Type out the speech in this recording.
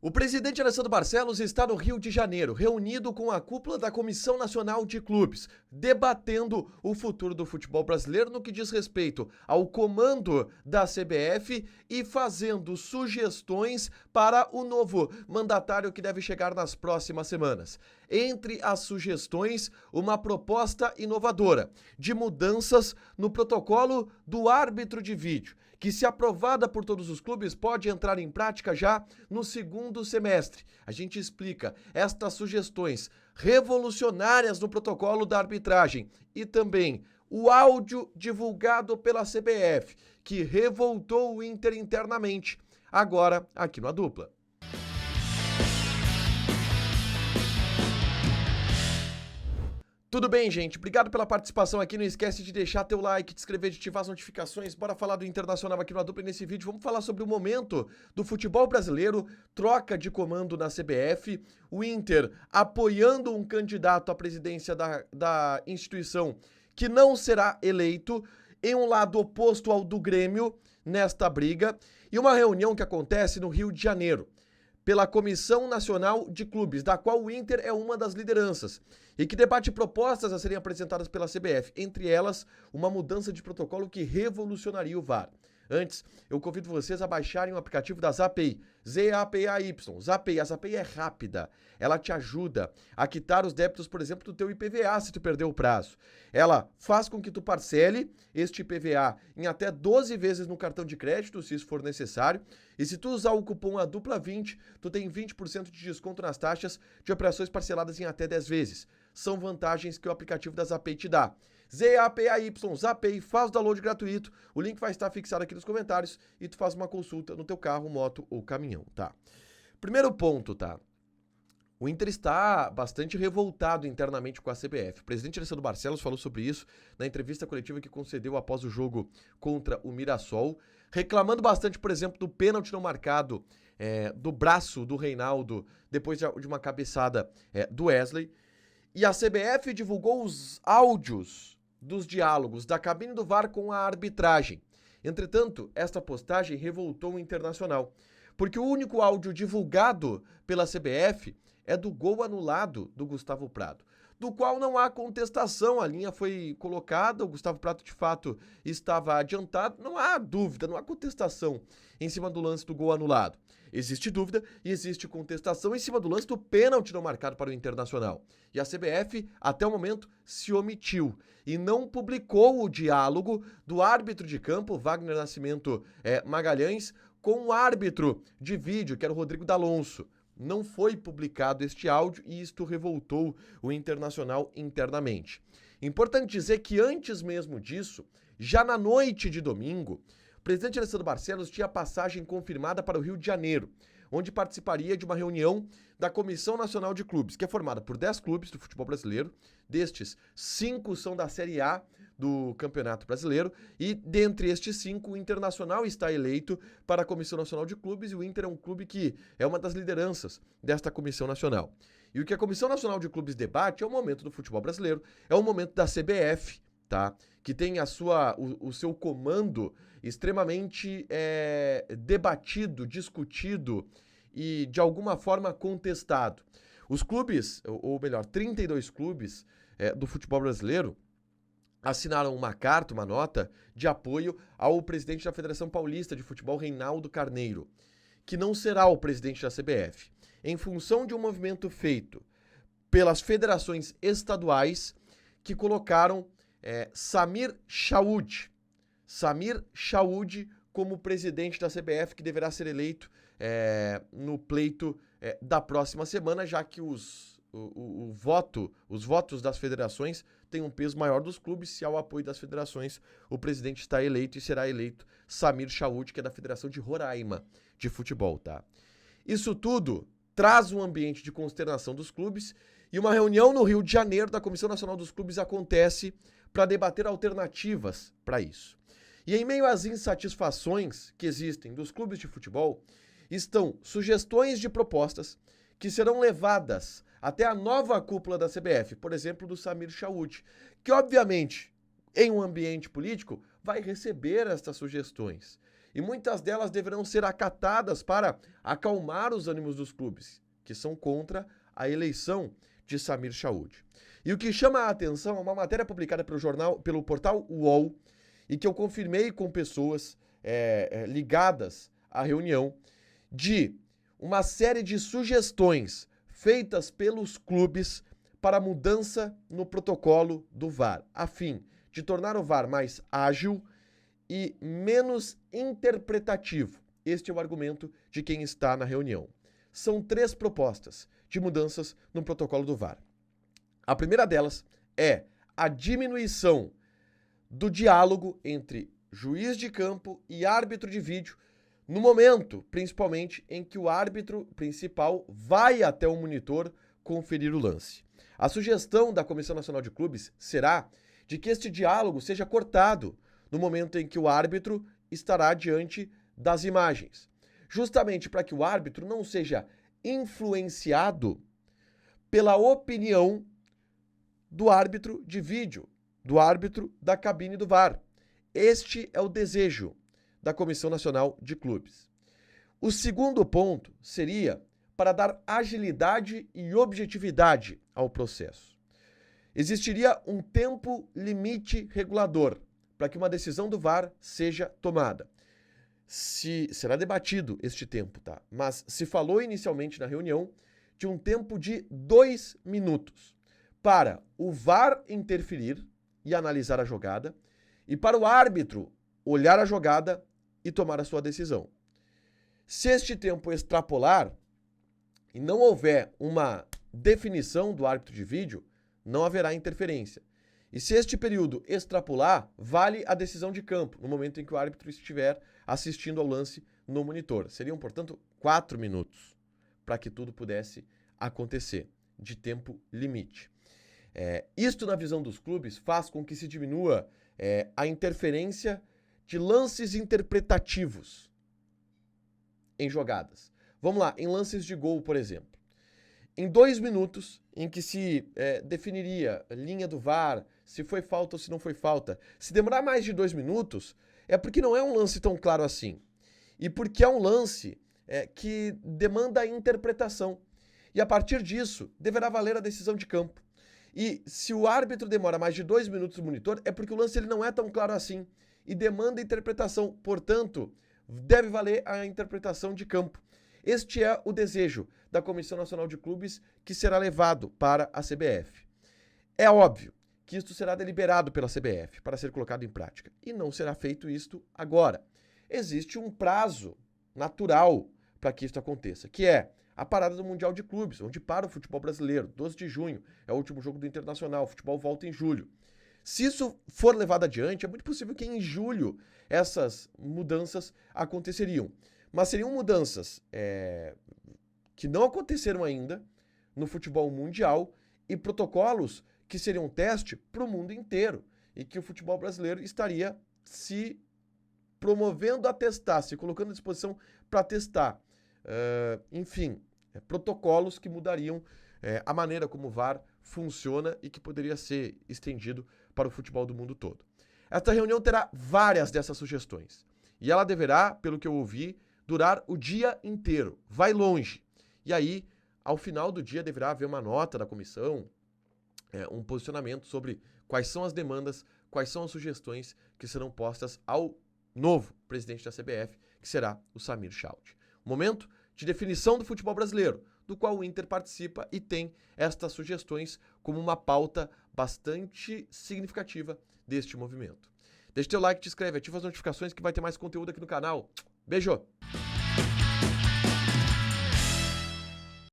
O presidente Alessandro Barcelos está no Rio de Janeiro, reunido com a cúpula da Comissão Nacional de Clubes, debatendo o futuro do futebol brasileiro no que diz respeito ao comando da CBF e fazendo sugestões para o novo mandatário que deve chegar nas próximas semanas. Entre as sugestões, uma proposta inovadora de mudanças no protocolo do árbitro de vídeo, que, se aprovada por todos os clubes, pode entrar em prática já no segundo semestre. A gente explica estas sugestões revolucionárias no protocolo da arbitragem e também o áudio divulgado pela CBF, que revoltou o Inter internamente, agora aqui no A Dupla. Tudo bem, gente? Obrigado pela participação aqui. Não esquece de deixar teu like, de inscrever, de ativar as notificações. Bora falar do Internacional aqui no A Dupla. E nesse vídeo vamos falar sobre o momento do futebol brasileiro, troca de comando na CBF, o Inter apoiando um candidato à presidência da instituição que não será eleito, em um lado oposto ao do Grêmio nesta briga, e uma reunião que acontece no Rio de Janeiro, pela Comissão Nacional de Clubes, da qual o Inter é uma das lideranças, e que debate propostas a serem apresentadas pela CBF, entre elas, uma mudança de protocolo que revolucionaria o VAR. Antes, eu convido vocês a baixarem o aplicativo da Zapay, Z-A-P-A-Y. Zapay, a Zapay é rápida, ela te ajuda a quitar os débitos, por exemplo, do teu IPVA, se tu perdeu o prazo. Ela faz com que tu parcele este IPVA em até 12 vezes no cartão de crédito, se isso for necessário, e se tu usar o cupom ADUPLA20, tu tem 20% de desconto nas taxas de operações parceladas em até 10 vezes. São vantagens que o aplicativo da Zapay te dá. Z-A-P-A-Y, Zapay, faz o download gratuito, o link vai estar fixado aqui nos comentários e tu faz uma consulta no teu carro, moto ou caminhão, tá? Primeiro ponto, tá? O Inter está bastante revoltado internamente com a CBF. O presidente Alessandro Barcelos falou sobre isso na entrevista coletiva que concedeu após o jogo contra o Mirassol, reclamando bastante, por exemplo, do pênalti não marcado do braço do Reinaldo depois de uma cabeçada do Wesley. E a CBF divulgou os áudios dos diálogos da cabine do VAR com a arbitragem. Entretanto, esta postagem revoltou o Internacional, porque o único áudio divulgado pela CBF é do gol anulado do Gustavo Prato, do qual não há contestação. A linha foi colocada, o Gustavo Prato de fato estava adiantado, não há dúvida, não há contestação em cima do lance do gol anulado. Existe dúvida e existe contestação em cima do lance do pênalti não marcado para o Internacional. E a CBF, até o momento, se omitiu e não publicou o diálogo do árbitro de campo, Wagner Nascimento Magalhães, com o árbitro de vídeo, que era o Rodrigo D'Alonso. Não foi publicado este áudio e isto revoltou o Internacional internamente. Importante dizer que antes mesmo disso, já na noite de domingo, o presidente Alessandro Barcelos tinha passagem confirmada para o Rio de Janeiro, onde participaria de uma reunião da Comissão Nacional de Clubes, que é formada por 10 clubes do futebol brasileiro. Destes, 5 são da Série A do Campeonato Brasileiro, e dentre estes 5, o Internacional está eleito para a Comissão Nacional de Clubes, e o Inter é um clube que é uma das lideranças desta Comissão Nacional. E o que a Comissão Nacional de Clubes debate é o momento do futebol brasileiro, é o momento da CBF, tá? Que tem o seu comando extremamente debatido, discutido e, de alguma forma, contestado. Os clubes, ou melhor, 32 clubes do futebol brasileiro, assinaram uma carta, uma nota de apoio ao presidente da Federação Paulista de Futebol, Reinaldo Carneiro, que não será o presidente da CBF, em função de um movimento feito pelas federações estaduais que colocaram Samir Chaoud como presidente da CBF, que deverá ser eleito no pleito da próxima semana, já que os votos das federações têm um peso maior dos clubes. Se há o apoio das federações, o presidente está eleito e será eleito Samir Chaoud, que é da Federação de Roraima de Futebol, tá? Isso tudo traz um ambiente de consternação dos clubes, e uma reunião no Rio de Janeiro da Comissão Nacional dos Clubes acontece para debater alternativas para isso. E em meio às insatisfações que existem dos clubes de futebol, estão sugestões de propostas que serão levadas até a nova cúpula da CBF, por exemplo, do Samir Chaoud, que obviamente, em um ambiente político, vai receber estas sugestões. e muitas delas deverão ser acatadas para acalmar os ânimos dos clubes, que são contra a eleição de Samir Chaud. E o que chama a atenção é uma matéria publicada pelo portal UOL, e que eu confirmei com pessoas ligadas à reunião, de uma série de sugestões feitas pelos clubes para mudança no protocolo do VAR, a fim de tornar o VAR mais ágil e menos interpretativo. Este é o argumento de quem está na reunião. São 3 propostas de mudanças no protocolo do VAR. A primeira delas é a diminuição do diálogo entre juiz de campo e árbitro de vídeo, no momento, principalmente, em que o árbitro principal vai até o monitor conferir o lance. A sugestão da Comissão Nacional de Clubes será de que este diálogo seja cortado no momento em que o árbitro estará diante das imagens, justamente para que o árbitro não seja influenciado pela opinião do árbitro de vídeo, do árbitro da cabine do VAR. Este é o desejo da Comissão Nacional de Clubes. O segundo ponto seria para dar agilidade e objetividade ao processo. Existiria um tempo limite regulador para que uma decisão do VAR seja tomada. Será debatido este tempo, tá? Mas se falou inicialmente na reunião de um tempo de 2 minutos para o VAR interferir e analisar a jogada e para o árbitro olhar a jogada e tomar a sua decisão. Se este tempo extrapolar e não houver uma definição do árbitro de vídeo, não haverá interferência. E se este período extrapolar, vale a decisão de campo, no momento em que o árbitro estiver assistindo ao lance no monitor. Seriam, portanto, 4 minutos para que tudo pudesse acontecer, de tempo limite. Isto, na visão dos clubes, faz com que se diminua a interferência de lances interpretativos em jogadas. Vamos lá, em lances de gol, por exemplo. Em 2 minutos, em que se definiria linha do VAR, se foi falta ou se não foi falta, se demorar mais de 2 minutos, é porque não é um lance tão claro assim. E porque é um lance que demanda interpretação. E a partir disso, deverá valer a decisão de campo. E se o árbitro demora mais de 2 minutos no monitor, é porque o lance ele não é tão claro assim e demanda interpretação. Portanto, deve valer a interpretação de campo. Este é o desejo da Comissão Nacional de Clubes que será levado para a CBF. É óbvio que isto será deliberado pela CBF para ser colocado em prática. E não será feito isto agora. Existe um prazo natural para que isto aconteça, que é a parada do Mundial de Clubes, onde para o futebol brasileiro, 12 de junho, é o último jogo do Internacional, o futebol volta em julho. Se isso for levado adiante, é muito possível que em julho essas mudanças aconteceriam. Mas seriam mudanças que não aconteceram ainda no futebol mundial e protocolos que seriam um teste para o mundo inteiro e que o futebol brasileiro estaria se promovendo a testar, se colocando à disposição para testar. Enfim, protocolos que mudariam a maneira como o VAR funciona e que poderia ser estendido para o futebol do mundo todo. Esta reunião terá várias dessas sugestões e ela deverá, pelo que eu ouvi, durar o dia inteiro. Vai longe. E aí, ao final do dia, deverá haver uma nota da comissão, um posicionamento sobre quais são as demandas, quais são as sugestões que serão postas ao novo presidente da CBF, que será o Samir Chaud. Momento de definição do futebol brasileiro, do qual o Inter participa e tem estas sugestões como uma pauta bastante significativa deste movimento. Deixa teu like, te inscreve, ativa as notificações que vai ter mais conteúdo aqui no canal. Beijo!